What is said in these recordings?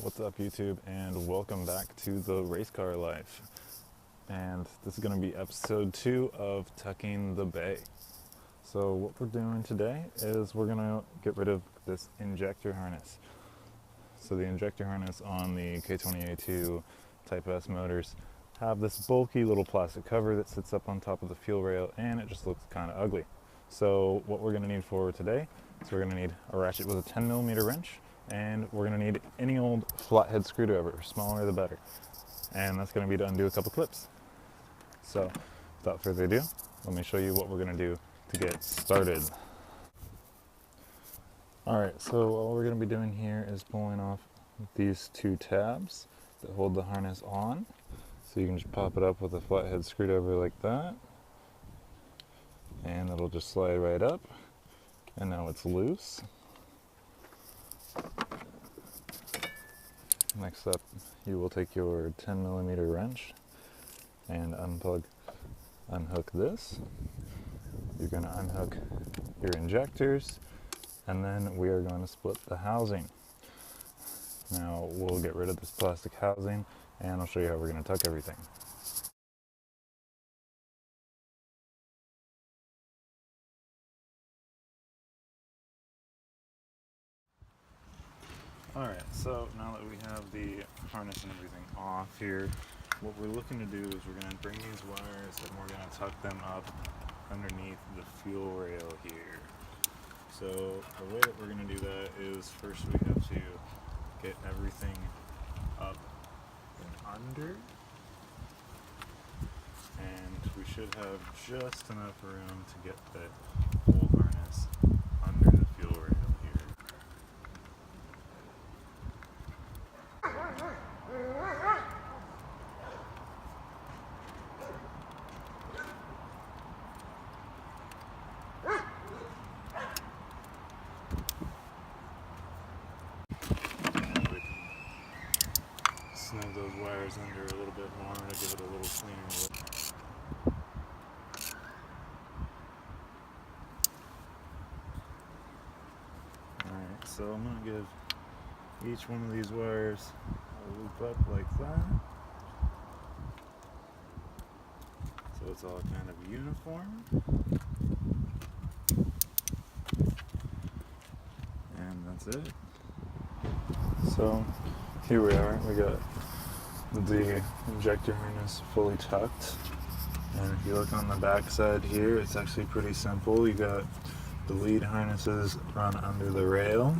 What's up YouTube, and welcome back to the race car life. And this is going to be episode 2 of tucking the bay. So what we're doing today is we're going to get rid of this injector harness. So the injector harness on the K20A2 Type S motors have this bulky little plastic cover that sits up on top of the fuel rail, and it just looks kind of ugly. So what we're going to need for today is we're going to need a ratchet with a 10mm wrench, and we're going to need any old flathead screwdriver, smaller the better. And that's going to be to undo a couple clips. So without further ado, let me show you what we're going to do to get started. Alright, so all we're going to be doing here is pulling off these two tabs that hold the harness on. So you can just pop it up with a flathead screwdriver like that, and it'll just slide right up, and now it's loose. Next up, you will take your 10mm wrench and unhook this. You're going to unhook your injectors, and then we are going to split the housing. Now we'll get rid of this plastic housing, and I'll show you how we're going to tuck everything. Alright, so now that we have the harness and everything off here, what we're looking to do is we're going to bring these wires and we're going to tuck them up underneath the fuel rail here. So the way that we're going to do that is first we have to get everything up and under, and we should have just enough room to get that whole harness under the fuel rail here. Snug those wires under a little bit more to give it a little cleaner look. Alright, so I'm going to give each one of these wires a loop up like that, so it's all kind of uniform. And that's it. So here we are, we got the injector harness fully tucked, and if you look on the back side here, it's actually pretty simple. You got the lead harnesses run under the rail,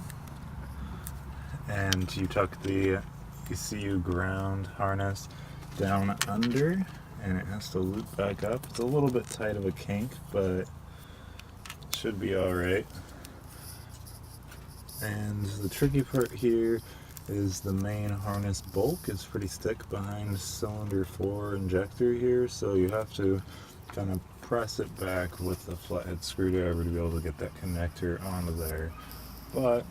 and you tuck the ECU ground harness down under, and it has to loop back up. It's a little bit tight of a kink, but it should be alright. And the tricky part here is the main harness bulk is pretty thick behind cylinder 4 injector here, so you have to kind of press it back with a flathead screwdriver to be able to get that connector onto there. But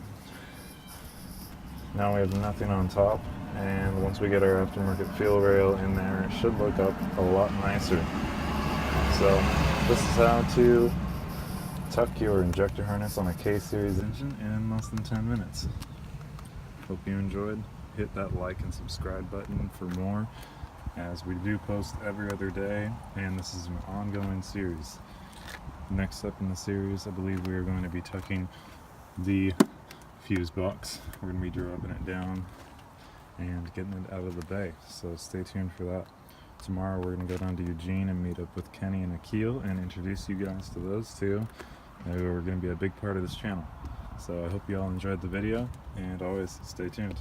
now we have nothing on top, and once we get our aftermarket fuel rail in there, it should look up a lot nicer. So this is how to tuck your injector harness on a K-Series engine in less than 10 minutes. Hope you enjoyed. Hit that like and subscribe button for more, as we do post every other day, and this is an ongoing series. Next up in the series, I believe we are going to be tucking the fuse box. We're going to be dropping it down and getting it out of the bay, so stay tuned for that. Tomorrow we're going to go down to Eugene and meet up with Kenny and Akil and introduce you guys to those two, who are going to be a big part of this channel. So I hope you all enjoyed the video, and always stay tuned.